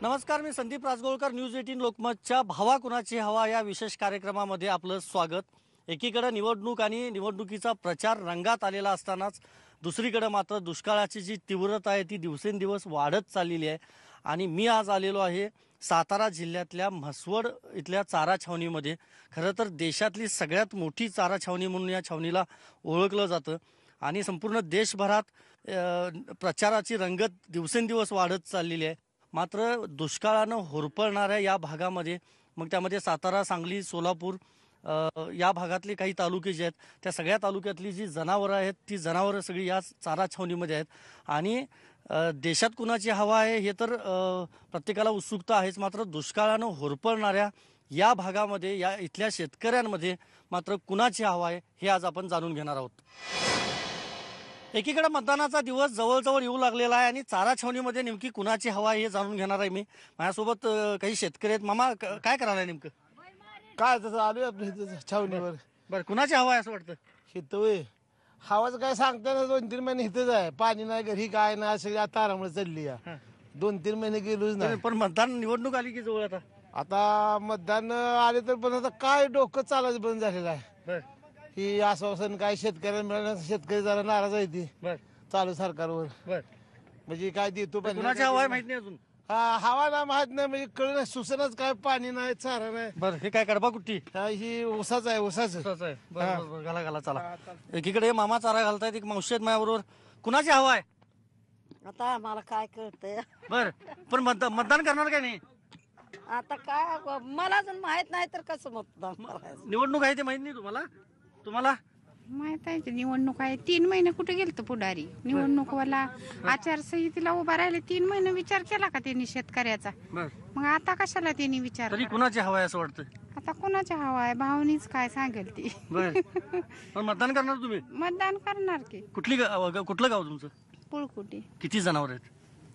नमस्कार, मी संदीप राजगोळकर. न्यूज 18 लोकमतच्या भावा कुणाची हवा या विशेष कार्यक्रमामध्ये आपलं स्वागत. एकीकडे निवडणूक आणि निवडणुकीचा प्रचार रंगात आलेला असतानाच दुसरीकडे मात्र दुष्काळाची जी तीव्रता आहे ती दिवसेंदिवस वाढत चाललेली आहे. आणि मी आज आलेलो आहे सातारा जिल्ह्यातल्या म्हसवड इथल्या चारा छावणीमध्ये. खरं तर देशातली सगळ्यात मोठी चारा छावणी म्हणून या छावणीला ओळखलं जातं आणि संपूर्ण देशभरात प्रचाराची रंगत दिवसेंदिवस वाढत चाललेली आहे. मात्र दुष्काळानं होरपळणाऱ्या या भागामध्ये, मग त्यामध्ये सातारा, सांगली, सोलापूर या भागातले काही तालुके जे आहेत त्या सगळ्या तालुक्यातली जी जनावरं आहेत ती जनावरं सगळी या चारा छावणीमध्ये आहेत. आणि देशात कुणाची हवा आहे हे तर प्रत्येकाला उत्सुकता आहेच, मात्र दुष्काळानं होरपळणाऱ्या या भागामध्ये या इथल्या शेतकऱ्यांमध्ये मात्र कुणाची हवा आहे हे आज आपण जाणून घेणार आहोत. एकीकडे मतदानाचा दिवस जवळजवळ येऊ लागलेला आहे आणि चारा छावणीमध्ये नेमकी कुणाची हवा आहे हे जाणून घेणार आहे मी. माझ्यासोबत काही शेतकरी आहेत. मामा, काय करायला आहे नेमकं? काय तसं आलोय आपल्या इथं छावणीवर. बरं, कुणाची हवा आहे असं वाटतं? हितोय हवाच काय सांगता ना, 2-3 महिने हिथंच आहे. पाणी नाही, घरी काय नाही, सगळी आता तारामुळे चालली आहे. 2-3 महिने गेलोच नाही. पण मतदान निवडणूक आली की जवळ आता. आता मतदान आले तर पण आता काय डोकं चालायचं बंद झालेलं आहे. बरं ही आश्वासन काय शेतकऱ्यांना मिळालं, शेतकरी जरा नाराज आहे ती बरं चालू सरकारवर. बरं. म्हणजे काय देतो पण कुणाची हवा आहे माहित नाही अजून. हवा ना माहित नाही, म्हणजे कळलं सुसनच काय, पाणी नाही, चारा नाही. बरं, हे काय कडबा कुट्टी ही ऊसाच आहे, ऊसाच. आहे. बरं, घाला घाला चला. एकीकडे मामा चारा घालतायत, एक मावशी आहेत माझ्याबरोबर. कुणाची हवा आहे? आता आम्हाला काय कळतंय? बरं, पण मतदान करणार काय नाही? आता काय मला अजून माहित नाही तर कसं मतदान करायचं? निवडणूक आहे ते माहित नाही तुम्हाला? माहित आहे की निवडणूक आहे. 3 महिने कुठे गेलतो पुढारी निवडणूकवाला? आचारसंहितेला उभा राहिले 3 महिने विचार केला का त्यांनी शेतकऱ्याचा? बरं, मग आता कशाला त्यांनी विचार तरी करा? कुणाची हवा आहे असं वाटतं? आता कोणाच्या हवा आहे? भावनीच काय सांगेल ती. बरं, पण मतदान करणार तुम्ही? मतदान करणार की. कुठलं गाव तुमचं? पुळकुटी. किती जनावर आहेत?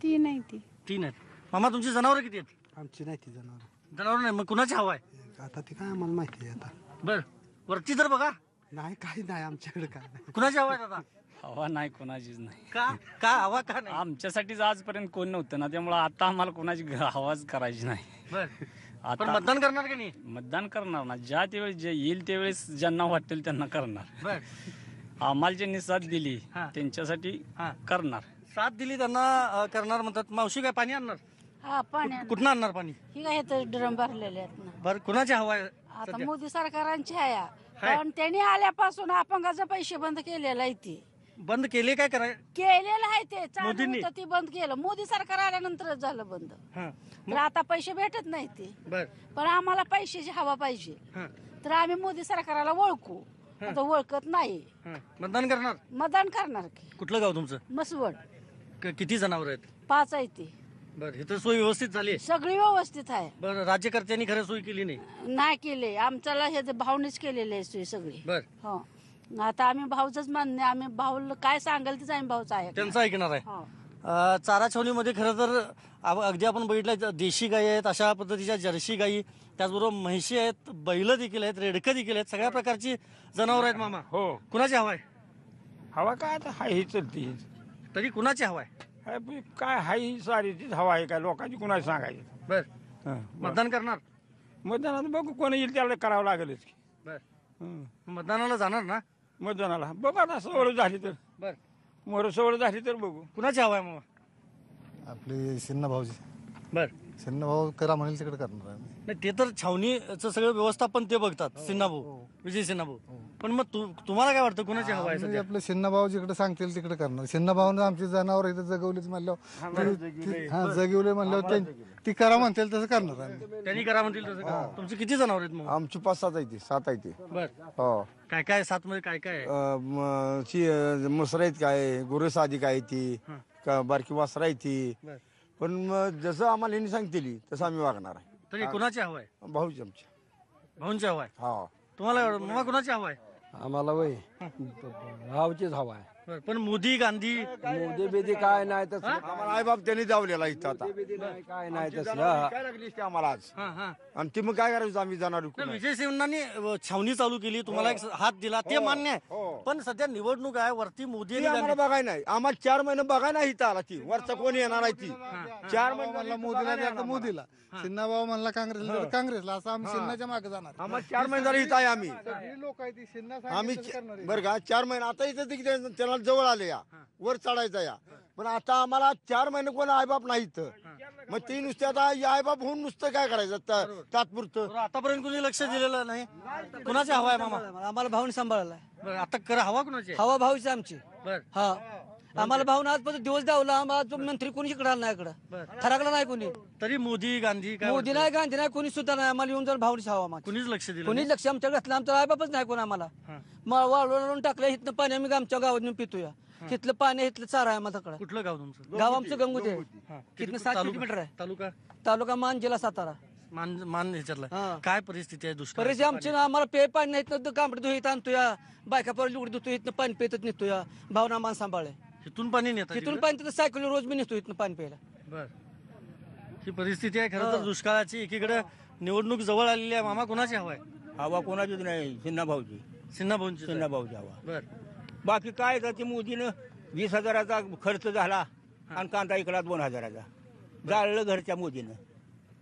3 आहे ती. 3 आहेत. मामा, तुमची जनावर किती आहेत? आमची नाही ती जनावर. जनावर नाही, मग कुणाची हवा आहे? आता ती काय आम्हाला माहिती आहे. आता बरं, वरती तर बघा. नाही, काही नाही आमच्याकडे, काय नाही. कुणाची हवा आहे आता? हवा नाही, कोणाचीच नाही. का हवा का नाही? आमच्यासाठीच आजपर्यंत कोण नव्हतं ना, त्यामुळे आता आम्हाला कोणाची हवाच करायची नाही. बरं, पण आता मतदान करणार का नाही? मतदान करणार ना, ज्या त्यावेळेस जे येईल त्यावेळेस ज्यांना वाटेल त्यांना करणार. बरं, आम्हाला ज्यांनी साथ दिली हा. त्यांच्यासाठी हा. करणार. साथ दिली त्यांना करणार म्हणतात. मावशी, काय पाणी आणणार? हा, पाणी कुठनं आणणार पाणी? ही काय तर ड्रम भरलेले आहेत ना. बरं, कुणाची हवा आहे आता सध्या? मोदी सरकारांची आहे हाय. पण त्यांनी आल्यापासून अपंगाचे पैसे बंद केलेलं आहे. ते बंद केले काय कराय? केलेलं आहे, ते चालू मोदींनी? होतं ते बंद केलं. मोदी सरकार आल्यानंतरच झालं बंद. हां, तर आता पैसे भेटत नाही ते. बरं, पण आम्हाला पैशाची हवा पाहिजे, हां, तर आम्ही मोदी सरकाराला ओळखू. आता ओळखत नाही, हां. मतदान करणार? मतदान करणार की. कुठलं गाव तुमचं? मसवड. किती जनावर आहेत? 5 आहे ते. बरं, इथं सोय व्यवस्थित झाली? सगळी व्यवस्थित आहे. बरं, राज्यकर्त्यांनी खरं सोय केली नाही? नाही केले, आमच्याला हे भावनेच केलेले आहे सोय सगळी. बरं, हो, आता आम्ही भाऊच मान्य, आम्ही भाऊ काय सांगाल तेच आम्ही भाऊच आहे. त्यांचं ऐकणार आहे. हो. चारा छावणीमध्ये खरं तर अगदी आपण बघितलं, देशी गायी आहेत, अशा पद्धतीच्या जर्सी गायी, त्याचबरोबर म्हैशी आहेत, बैल देखील आहेत, रेडकं देखील आहेत, सगळ्या प्रकारची जनावर आहेत. मामा, हो, कुणाची हवा आहे? हवा काय आता हाय ही चलती. तरी कुणाची हवा आहे? काय हाय ही सारी तीच हवा आहे, काय लोकांची कुणाची सांगायची. बरं, हं, मतदान करणार? मतदानात बघू कोणी येईल त्याला करावं लागेलच की. बरं, हं, मतदानाला जाणार ना? मतदानाला बघू आता सवड झाली तर, बरं, मोर सवड झाली तर बघू. कुणाची हवा आहे मामा? आपले सिन्ना भाऊजी. बरं, सिन्ना भाऊ करा म्हणेल तिकडे करणार आम्ही. नाही, ते तर छावणीचं सगळं व्यवस्थापन ते बघतात, सिन्हाभाऊ, विजय सिन्हाभाऊ. पण मग तुम्हाला काय वाटतं कुणाची हवा आहे आम्ही सध्या? आपले सिन्ना भाऊ जिकडे सांगतील तिकडे करणार. सिन्ना भाऊने आमची जनावर इथे जगवलीच म्हणल्यावर, जगवले म्हणल्यावर ती करा म्हणतील तसं करणार आम्ही. त्यांनी करा म्हणतील तसं का? तुमची किती जनावर आहेत मग? आमची 5-7 आहे ती, 7 आहे ती. बर, हो, काय काय सात मध्ये काय काय आहे? मुसरा आहेत, काय गुरु साधी काय ती, बारकी वासरा आहे ती. बर, पण मग जसं आम्हाला यांनी सांगतील तसं आम्ही वागणार आहे. तरी कुणाची हवा आहे? भाऊची आमची. भाऊंची हवा आहे. हा, तुम्हाला मग कुणाची हवा आहे? आम्हाला वय भावचीच हवा आहे. बरं, पण मोदी गांधी मोदी बिदी काय नाही तसं आम्हाला आई बाप त्यांनी जावलेला इथं आता काय नाही तसलं काय लागली असते आम्हाला आज हा हा आणि ती मग काय करायचं आम्ही जाणार नाही, विजय सेनानी छावणी चालू केली, तुम्हाला एक हात दिला, ते मान्य आहे. पण सध्या निवडणूक आहे, वरती मोदी आणि आम्हाला गांधी. बघाय नाही आम्हाला 4 महिने बघाय नाही इथं आला ती वरचा कोण येणार आहे ती 4 महिने म्हणला मोदीला द्या तर मोदीला, सिन्हा भाऊ म्हणला काँग्रेसला तर काँग्रेसला, असं आम्ही सिन्हाच्या मागे जाणार. आम्हाला 4 महिने झाले इथं आहे आम्ही सगळी लोक आहे ती सिन्हा आम्ही सांगितलं करणार आहे. बरं का 4 महिने आता इथं त्याला जवळ आले या वर चढायचा या पण आता आम्हाला 4 महिने कोण आईबाप नाही इथं मग ती नुसते आता आईबाप होऊन नुसतं काय करायचं तात्पुरतं बरं, आतापर्यंत कुणी लक्ष दिलेलं नाही. कुणाची हवा आहे मामा? आम्हाला भाऊन सांभाळलाय. बरं, आता करा, हवा कुणाची आहे? हवा भाऊची आमची. बरं हा आम्हाला भाऊन आजपर्यंत दिवस दावला, आम्हाला तो मंत्री कोणी इकडे आला नाही, इकडं ठरकला नाही कोणी. तरी मोदी गांधी काय मोदी नाही, गांधी नाही, कोणी सुद्धा नाही. आम्हाला येऊन जर भाऊनीच हवा आम्हाला. कुणीच लक्ष दिलं कोणीच लक्ष आमच्याकडे घातलं, आमचा आईबापच नाही कोण आम्हाला. वाळवून टाकलं, इथनं पाणी आम्ही आमच्या गावात नेऊन पितोय. तिथलं पाणी इथलं चारा आहे आम्हाला नाही. कुठलं गाव तुमचं? गाव आमचं गंगोते. हा. तिथनं 7 तालुका- किलोमीटर आहे. तालुका तालुका मान, जिल्हा सातारा. मान ह्याच्यातला हा. काय परिस्थिती आहे दुष्काळ? परिस्थिती आमची ना, आम्हाला पे पाणी नाही, इथनं कांबडे धुईत आणतोय, बायका पर लुगडी धुतोय, इथनं पाणी पेतच नेतोय. भावना मान सांभाळे, इथून पाणी नेतात तिथून पाणी तिथं सायकल रोज मी नेतो इथनं पाणी प्यायला. बर, ही परिस्थिती आहे खरं तर दुष्काळाची. एकीकडे निवडणूक जवळ आलेली आहे. मामा कुणाची हवा आहे? हवा कोणाचीच नाही सिन्हा भाऊची सिन्हा भाऊंची. सिन्हा भाऊची हवा बर, बाकी काय तर ते मोदीनं 20,000चा खर्च झाला आणि कांदा इकला 2,000चा जाळलं घरच्या मोदीनं.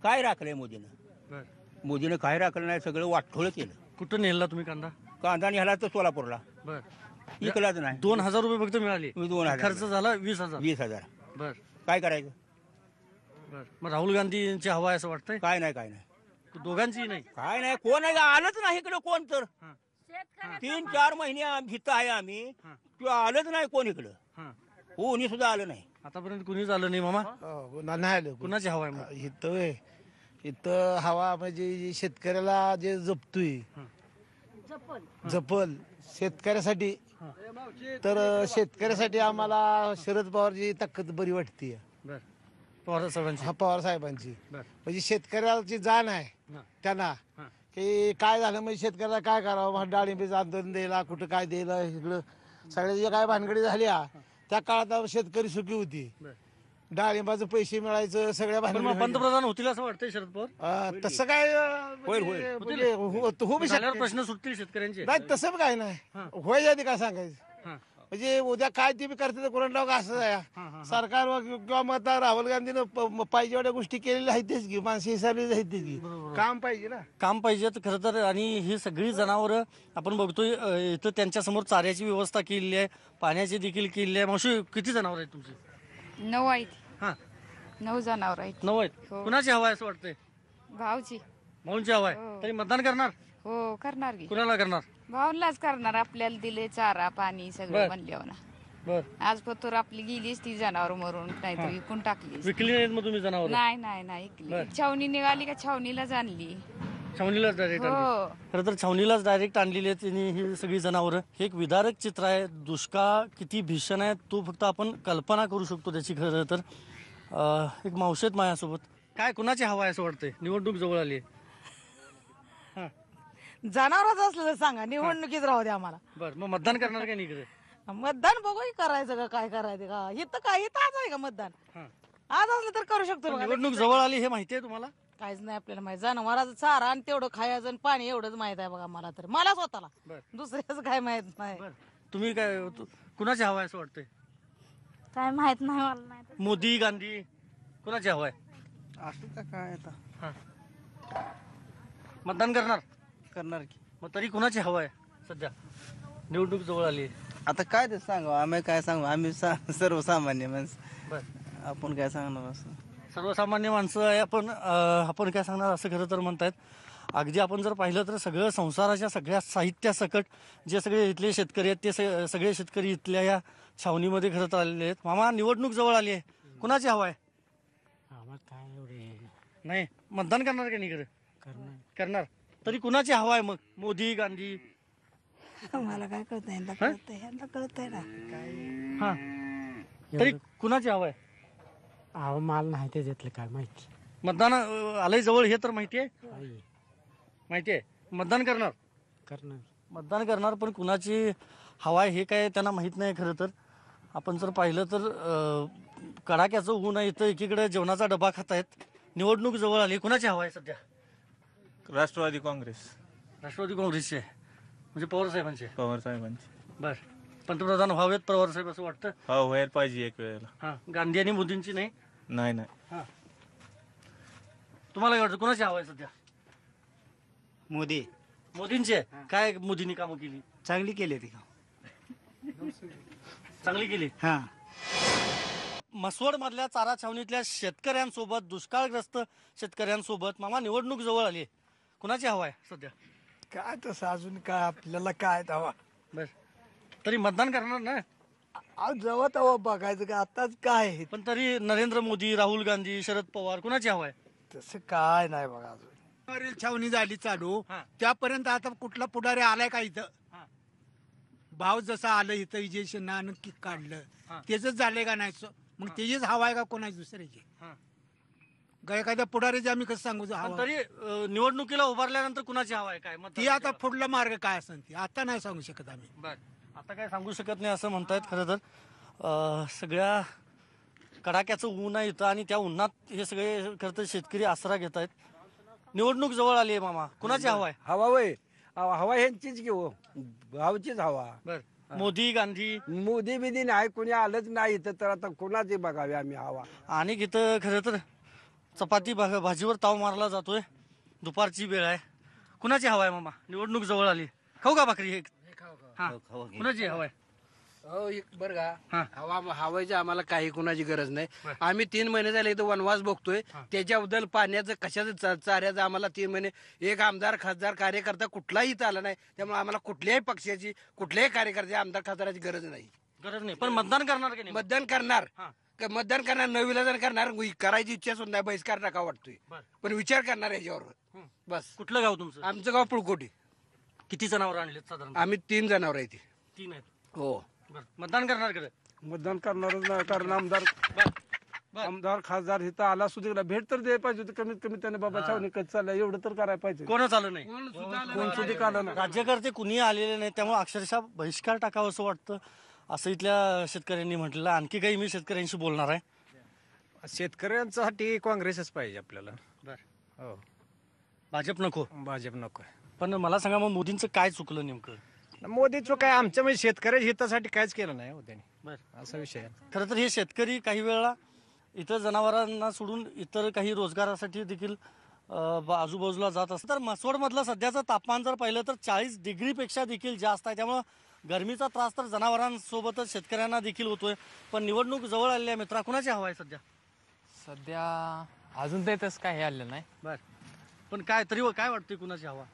काय राखलंय मोदीनं? बर. मोदीनं काय राखलं नाही, सगळं वाटोळ केलं. कुठं नेला तुम्ही कांदा? कांदा निघाला तर सोलापूरला बर, इकलाच नाही. 2,000 रुपये फक्त मिळाले. 2,000 खर्च झाला 20,000. 20,000 बर काय करायचं? बर, मग राहुल गांधी यांची हवा आहे असं वाटतंय? काय नाही काय नाही दोघांची नाही. काय नाही कोण आहे आलंच नाही इकडे कोण तर 3-4 महिने इथं आहे आम्ही किंवा आलंच नाही कोण इकडं हा. कोणी सुद्धा आलं नाही. आतापर्यंत कुणीच आलं नाही मामा. नाही आलं कुणाची हवा आहे मग? इथं हवा म्हणजे शेतकऱ्याला जे जपतोय जपल शेतकऱ्यासाठी, तर शेतकऱ्यासाठी आम्हाला शरद पवारची ताकद बरी वाटते. बर, पवार साहेबांची. हा पवार साहेबांची बर. म्हणजे शेतकऱ्याची जाण आहे हा. त्यांना की काय झालं म्हणजे शेतकऱ्याला काय करावं, डाळिंबीचं आंदोलन द्यायला कुठं काय द्यायला इकडं सगळ्या जे काय भानगडी झाल्या त्या काळात शेतकरी सुखी होती. बर. डाळिंबाचं पैसे मिळायचं सगळ्या पण मग भानगडी पंतप्रधान होतील असं वाटतंय शरद पवार? तसं काय होईल, म्हणजे होऊ बी झाल्यावर शकते. प्रश्न सुटतील शेतकऱ्यांचे. नाही तसं बी काय नाही होय आधी काय सांगायचं हा. म्हणजे उद्या काय ते बी करते कोणाला असं आहे सरकार किंवा मग आता राहुल गांधीनं पाहिजे एवढ्या गोष्टी केलेल्या आहेतच की माणसं हिसाबी आहेत की काम पाहिजे ना. काम पाहिजेत खरं तर. आणि ही सगळी जनावरं आपण बघतोय इथं त्यांच्या समोर चाऱ्याची व्यवस्था केलेली आहे, पाण्याची देखील केलेली आहे. मावशी किती जनावर आहेत तुमची? 9 आहेत. हा, 9 जनावर आहेत. 9 आहेत. कुणाची हवा आहे असं वाटतंय? भाऊची. भाऊंची हवा आहे. तरी मतदान करणार? हो करणार की. कुणाला करणार? भाऊलाच करणार. आपल्याला दिले चारा पाणी सगळं म्हणल्यावर ना. बर, आज पतोर आपली गेलीच ती जनावर मरून, नाहीतर विकून टाकली. विकली नाहीत मग तुम्ही जनावर? नाही इकली. छावणी निघाली का छावणीलाच आणली. छावणीलाच डायरेक्ट हो. खरं तर छावणीलाच डायरेक्ट आणलेली आहेत त्यांनी ही सगळी जनावरं. हे एक विदारक चित्र आहे. दुष्काळ किती भीषण आहे तो फक्त आपण कल्पना करू शकतो त्याची. खरं तर एक मावशी आहेत माझ्यासोबत. काय कुणाची हवा आहे असं वाटतंय? निवडणूक जवळ आली आहे. जनावरच असलं तर सांगा, निवडणुकीत राहू द्या आम्हाला. बर, मग मतदान करणार का नाही इकडे? मतदान बघू की करायचं का काय करायचं का. इथं काय इथं आज आहे का मतदान? आज असलं तर करू शकतो बघा. निवडणूक जवळ आली हे माहिती आहे तुम्हाला? काहीच नाही आपल्याला माहित. जनावराचं चारा आणि तेवढं खायचं आणि पाणी एवढंच माहित आहे बघा मला. तर मला स्वतःला दुसऱ्याच काय माहित नाही. तुम्ही काय कुणाची हवा आहे असं वाटतंय? काय माहित नाही मला. नाही मोदी गांधी कुणाची हवा आहे? असं का काय आता मतदान करणार? करणार की. मग तरी कुणाची हवा आहे सध्या? निवडणूक जवळ आली आहे. आता काय ते सांगू, आम्ही काय सांगू, आम्ही सर्वसामान्य माणसं, बर, आपण काय सांगणार असं. सर्वसामान्य माणसं आहे आपण काय सांगणार असं खरं तर म्हणतायत. अगदी आपण जर पाहिलं तर सगळं संसाराच्या सगळ्या साहित्यासकट जे सगळे इथले शेतकरी आहेत ते सगळे शेतकरी इथल्या या छावणीमध्ये खरं तर आलेले आहेत. मामा निवडणूक जवळ आली आहे, कुणाची हवा आहे? काय एवढे नाही मतदान करणार का नाही? करणार. तरी कुणाची हवा आहे मग? मोदी गांधी? मला काय कळतंय, यांना कळतंय ना. हा, तरी कुणाची हवा आहे? अहो मला नाही त्याच्यातलं काय माहिती. मतदान आलंय जवळ हे तर माहिती आहे. माहिती आहे मतदान करणार. करणार मतदान करणार पण कुणाची हवा आहे हे काय त्यांना माहीत नाही खरं तर. आपण जर पाहिलं तर कडाक्याचं ऊन आहे इथं, एकीकडे जेवणाचा डबा खात आहेत. निवडणूक जवळ आली, कुणाची हवा आहे सध्या? राष्ट्रवादी काँग्रेस. राष्ट्रवादी काँग्रेसची आहे, म्हणजे पवार साहेबांची. पवार साहेबांची. बर, पंतप्रधान व्हावेत पवार साहेब असं वाटतं? हो, व्हायला पाहिजे एक वेळेला. हां, गांधी आणि मोदींची नाही? नाही नाही. हां, तुम्हाला काय वाटतं कुणाची हवा आहे सध्या? मोदी. मोदींची आहे. काय मोदींनी कामं केली? चांगली केली ती. चांगली केली. हा. म्हसवड मधल्या चारा छावणीतल्या शेतकऱ्यांसोबत, दुष्काळग्रस्त शेतकऱ्यांसोबत मामा निवडणूक जवळ आली, कुणाची हवा आहे सध्या? काय तसं अजून काय आपल्याला काय हवा. बर, तरी मतदान करणार ना? जवळ तवा बघायचं का आताच काय आहे. पण तरी नरेंद्र मोदी, राहुल गांधी, शरद पवार, कुणाची हवा आहे? तसं काय नाही बघा अजून. छावणी झाली चालू, त्यापर्यंत आता कुठला पुढारी आलाय का इथं? भाव जसं आलं इथं विजय शिन्हानं किक काढलं, तेच झालंय का नाही? मग तेच हवा आहे का कोणाची दुसऱ्याची? एखाद्या पुढारीची आम्ही कसं सांगू? पण तरी निवडणुकीला उभारल्यानंतर कुणाची हवा आहे काय ती आता पुढला मार्ग काय असेल ती आता नाही सांगू शकत आम्ही. बर, आता काय सांगू शकत नाही असं म्हणतायत. खरं तर सगळ्या कडाक्याचं ऊन आहे इथं आणि त्या उन्हात हे सगळे खरं तर शेतकरी आसरा घेत आहेत. निवडणूक जवळ आली आहे मामा, कुणाची हवा आहे? हवा वय हवा ह्यांचीच घेऊ, भावचीच हवा. बर, मोदी गांधी मोदी बिदी नाही, कोणी आलंच नाही इथं, तर आता कोणाची बघावी आम्ही हवा. आणि इथं खरं तर चपाती भाजीवर ताव मारला जातोय, दुपारची वेळ आहे. कुणाची हवा आहे मामा? निवडणूक जवळ आली, खाऊ का भाकरी? एक कुणाची हवा आहे? हो, बरं का, हवायची आम्हाला काही कुणाची गरज नाही. आम्ही 3 महिने झाले इथं वनवास बघतोय. त्याच्याबद्दल पाण्याचं कशाचं चाऱ्याचं आम्हाला 3 महिने एक आमदार खासदार कार्यकर्ता कुठलाही इथं आला नाही. त्यामुळे आम्हाला कुठल्याही पक्षाची कुठल्याही कार्यकर्त्याची आमदार खासदाराची गरज नाही. पण मतदान करणार की नाही? मतदान करणार, मतदान करणार, नविलाजन करणार. करायची इच्छा सुद्धा नाही, बहिष्कार टाका वाटतोय, पण विचार करणार याच्यावर. बस. कुठलं गाव तुमचं? आमचं गाव पुळकोटी. किती जनावर आणले साधारण? आम्ही 3 जनावर आहे. 3 आहेत. हो. मतदान करणार कडे? मतदान करणारच नाही, कारण आमदार खासदार इथं आला सुद्धा भेट तर द्यायला पाहिजे होती. कमीत कमी त्याने बाबा छावणी कधी चाललं एवढं तर करायला पाहिजे. कोणच आलं नाही, कोण सुद्धा आलं नाही. राज्यकर्ते कुणी आलेले नाही, त्यामुळे अक्षरशः बहिष्कार टाकावं असं वाटतं, असं इथल्या शेतकऱ्यांनी म्हटलेलं. आणखी काही मी शेतकऱ्यांशी बोलणार आहे. शेतकऱ्यांसाठी काँग्रेसच पाहिजे आपल्याला. हो, भाजप नको? भाजप नको. पण मला सांगा, मग मोदींचं काय चुकलं नेमकं? मोदीचं काय आमच्या म्हणजे शेतकऱ्याच्या हितासाठी काहीच केलं नाही हो त्यांनी, असा विषय आहे. खरं तर हे शेतकरी काही वेळा इतर जनावरांना सोडून इतर काही रोजगारासाठी देखील आजूबाजूला जात असतात. तर म्हसवडमधलं सध्याचं तापमान जर पाहिलं तर 40 डिग्रीपेक्षा देखील जास्त आहे. त्यामुळं गरमीचा त्रास तर जनावरांसोबतच शेतकऱ्यांना देखील होतोय. पण निवडणूक जवळ आलेली आहे मित्रा, कुणाची हवा आहे सध्या? सध्या अजून ते तसं काही आलेलं नाही. बर, पण काय तरी काय वाटतंय कुणाची हवा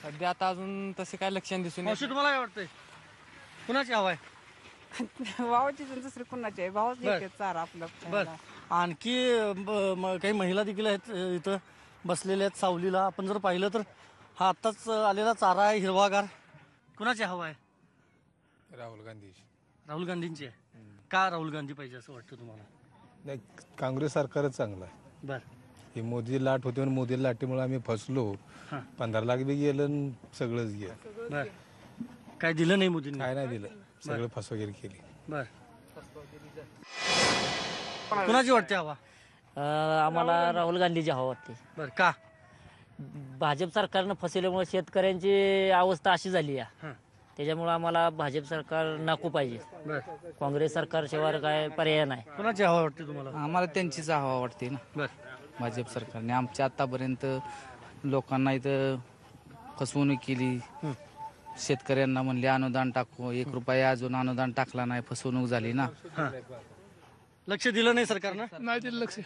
सध्या? आता अजून तसे काय लक्षण दिसून मावशी, तुम्हाला काय वाटतंय कुणाची हवा आहे? भावाची दुसरी कुणाची आहे? भावच देते चारा आपलं. बर, आणखी काही महिला देखील आहेत इथं बसलेल्या आहेत सावलीला. आपण जर पाहिलं तर हा आत्ताच आलेला चारा आहे हिरवागार. कुणाची हवा आहे? राहुल गांधी. राहुल गांधींची आहे. का राहुल गांधी पाहिजे असं वाटतं तुम्हाला? नाही, काँग्रेस सरकारच चांगलं आहे. बर, ही मोदी लाट होती म्हणून मोदी लाटेमुळे आम्ही फसलो. 15 लाख बी गेलं आणि सगळंच गेलं. बर, काय दिलं नाही मोदींनी? काय नाही दिलं, सगळं फसवगिरी केली. बर, कुणाची वाटते हवा? आम्हाला राहुल गांधीची हवा वाटते. बर, का? भाजप सरकारनं फसवल्यामुळे शेतकऱ्यांची अवस्था अशी झाली आहे, त्याच्यामुळे आम्हाला भाजप सरकार नको पाहिजे. काँग्रेस सरकारशिवाय काय पर्याय नाही. कुणाची हवा वाटते तुम्हाला? आम्हाला त्यांचीच हवा वाटते ना. भाजप सरकारने आमच्या आतापर्यंत लोकांना इथं फसवणूक केली. शेतकऱ्यांना म्हणले अनुदान टाकू, 1 रुपया अजून अनुदान टाकला नाही, फसवणूक झाली ना. लक्ष दिलं नाही सरकारनं? नाही दिलं लक्ष.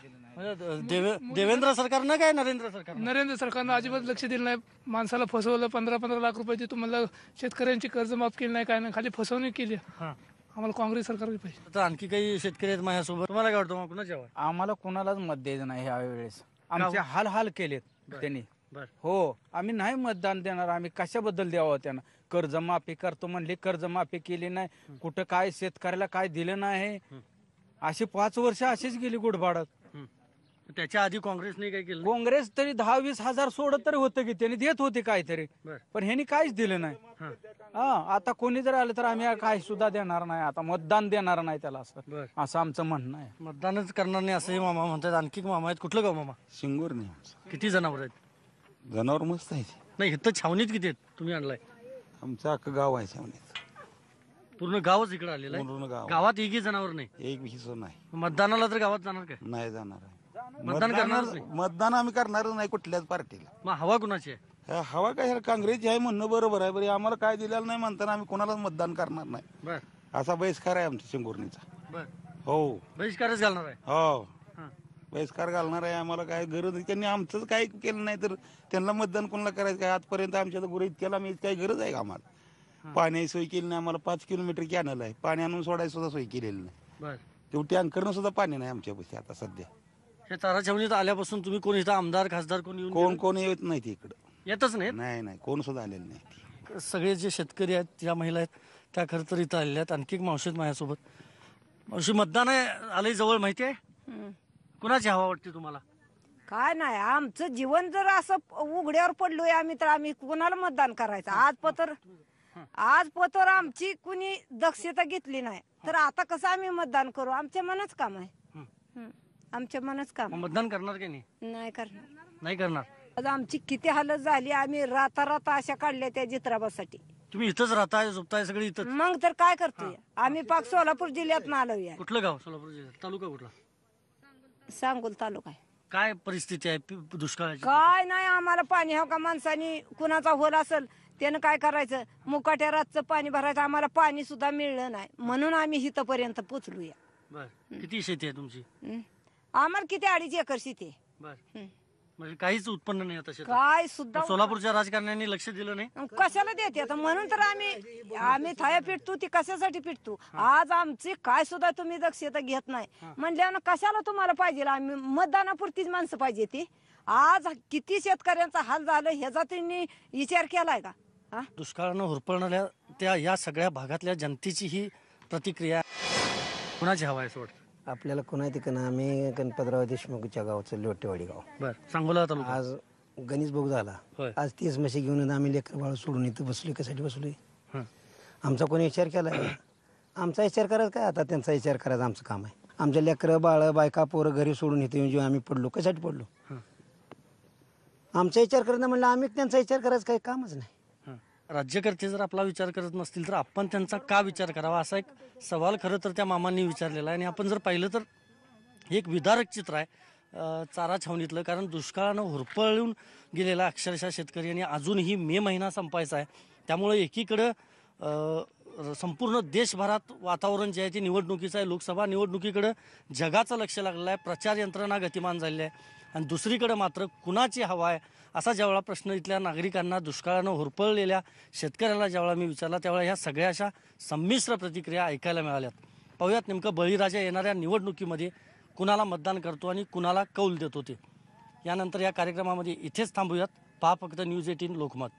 देवेंद्र सरकारनं काय नरेंद्र सरकार? नरेंद्र सरकारनं अजिबात लक्ष दिलं नाही. माणसाला फसवलं. 15-15 लाख रुपये तुम्हाला शेतकऱ्यांची कर्ज माफ केली नाही, काय नाही, खाली फसवणूक केली. आम्हाला काँग्रेस सरकार पाहिजे. तर आणखी काही शेतकरी आहेत माझ्यासोबत, तुम्हाला काय वाटतं कुणाची हवा? आम्हाला कोणालाच मत द्यायचं नाही ह्या वेळेस. आमचे हाल केलेत त्यांनी. हो, आम्ही नाही मतदान देणार. आम्ही कशाबद्दल द्यावं त्यांना? कर्जमाफी करतो म्हणले, कर्जमाफी केली नाही. कुठं काय शेतकऱ्याला काय दिलं नाही. अशी 5 वर्ष अशीच गेली गुडभाडात. त्याच्या आधी काँग्रेसने काय केलं? काँग्रेस तरी 10-20 हजार सोडत तरी होतं की त्यांनी देत होते काहीतरी, पण ह्यांनी काहीच दिलं नाही. हा, आता कोणी जर आलं तर आम्ही काय सुद्धा देणार नाही, आता मतदान देणार नाही त्याला, असं आमचं म्हणणं आहे. मतदानच करणार नाही असंही मामा म्हणतात. आणखी मामा आहेत. कुठलं गाव मामा? शिंगूर नाही. किती जनावर आहेत? जनावर मस्त आहे. नाही, इथं छावणीत किती आहेत तुम्ही आणलाय? आमचं अख्खं गाव आहे छावणीत. पूर्ण गावच इकडे आलेलं पूर्ण आहे. गाव. गावात एकही जनावर नाही? एक भिसो नाही. मतदानाला तर गावात जाणार काय? नाही जाणार आहे. मतदान करणारच नाही? मतदान आम्ही करणारच नाही कुठल्याच पार्टीला. मग हवा कुणाची आहे? हवा काय काँग्रेसची आहे म्हणणं बरोबर आहे. बरे आम्हाला काय दिलेलं नाही म्हणताना आम्ही कोणालाच मतदान करणार नाही. असा बहिष्कार आहे आमच्या शिंगोर्णीचा. हो, बहिष्कारच घालणार आहे? हो, बहिष्कार घालणार आहे. आम्हाला काय गरज नाही. त्यांनी आमचंच काय केलं नाही तर त्यांना मतदान कोणाला करायचं काय? आजपर्यंत आमच्या गुरु इतक्याला आम्ही काही गरज आहे का आम्हाला? पाण्याची सोय केली नाही आम्हाला. 5 किलोमीटर कॅनल आहे, पाणी आणून सोडायची सुद्धा सोय केलेली नाही. तेवढी टँकरनं सुद्धा पाणी नाही आमच्यापाशी आता सध्या. हे चारा छावणीत आल्यापासून तुम्ही कोण इथं आमदार खासदार कोण येऊन कोण येत नाही इकडं? येतच नाही? नाही, कोण सुद्धा आलेलं नाही. सगळे जे शेतकरी आहेत, ज्या महिला आहेत, त्या खरं तर इथं आलेल्या आहेत. आणखी एक मावशी आहेत माझ्यासोबत. मावशी, मतदान आलंय जवळ, माहिती आहे? कुणाची हवा वाटते तुम्हाला? काय नाही, आमचं जीवन जर असं उघड्यावर पडलोय आम्ही, तर आम्ही कुणाला मतदान करायचं? आज पतर आमची कुणी दक्षता घेतली नाही, तर आता कसं आम्ही मतदान करू? आमच्या मनाच काम आहे. आमच्या मनाच काम. मतदान करणार की नाही? नाही करणार. नाही करणार. आज आमची किती हालत झाली. आम्ही राता अशा काढल्या त्या जित्राबासाठी. तुम्ही इथंच राहताय, झोपताय सगळे इथंच? मग तर काय करतोय आम्ही? पाक सोलापूर जिल्ह्यात आलोय. कुठलं गाव? सोलापूर जिल्ह्यात. तालुका कुठला? सांगोल तालुका आहे. काय परिस्थिती आहे दुष्काळाची? काय नाही, आम्हाला पाणी हो का? माणसानी कुणाचा होल असेल त्यानं काय करायचं? मुकाट्या रातचं पाणी भरायचं. आम्हाला पाणी सुद्धा मिळलं नाही, म्हणून आम्ही इथपर्यंत पोचलूया. बर, किती शेती आहे तुमची? आम्हाला किती 2.5 एकर शेती आहे. बर, म्हणजे काहीच उत्पन्न नाही आता शेतात? काय सुद्धा. सोलापूरच्या राजकारण्यांनी लक्ष दिलं नाही? कशाला देते आता? म्हणून तर आम्ही थाया पिटतो. ती कशासाठी पिटतो? आज आमची काय सुद्धा तुम्ही दक्षता घेत नाही म्हणल्यावर कशाला तुम्हाला पाहिजे? आम्ही मतदानापुरतीच माणसं पाहिजे ती. आज किती शेतकऱ्यांचा हाल झालं ह्याचा त्यांनी विचार केलाय का? दुष्काळानं हुरपळणाऱ्या त्या या सगळ्या भागातल्या जनतेची ही प्रतिक्रिया कुणाची हवा आहे? सोड आपल्याला कोणा तिकडं, आम्ही गणपतराव देशमुखच्या गावचं लोटेवाडी गाव. बर, सांगोला तालुका. आज गणेश भोग झाला. आज 30 म्हशी घेऊन आम्ही लेकर बाळ सोडून इथं बसलोय. कशासाठी बसलोय? आमचा कोणी विचार केलाय? आमचा विचार करायचा काय? आता त्यांचा विचार करायचा आमचं काम आहे. आमच्या लेकर बाळ बायका पोरं घरी सोडून इथे येऊन जेव्हा आम्ही पडलो, कशासाठी पडलो? आमचा विचार करत नाही म्हणलं आम्ही त्यांचा विचार करायचं काही कामच नाही. राज्यकर्ते जर आपला विचार करत नसतील तर आपण त्यांचा का विचार करावा, असा एक सवाल खरं तर त्या मामांनी विचारलेला आहे. आणि आपण जर पाहिलं तर एक विदारक चित्र आहे चारा छावणीतलं. कारण दुष्काळानं हुरपळून गेलेला अक्षरशः शेतकरी, आणि अजूनही मे महिना संपायचा आहे. त्यामुळे एकीकडं संपूर्ण देशभरात वातावरण जे आहे ते निवडणुकीचं आहे. लोकसभा निवडणुकीकडं जगाचं लक्ष लागलेलं आहे. प्रचार यंत्रणा गतिमान झालेली आहे. आणि दुसरीकडे मात्र कुणाची हवा आहे असा ज्यावेळा प्रश्न इथल्या नागरिकांना, दुष्काळानं हुरपळलेल्या शेतकऱ्याला ज्यावेळा मी विचारला, त्यावेळा ह्या सगळ्या अशा संमिश्र प्रतिक्रिया ऐकायला मिळाल्यात. पाहूयात नेमकं बळीराजा येणाऱ्या निवडणुकीमध्ये कुणाला मतदान करतो आणि कुणाला कौल देतो ते. यानंतर या कार्यक्रमामध्ये इथेच थांबूयात. पहा फक्त न्यूज 18 लोकमत.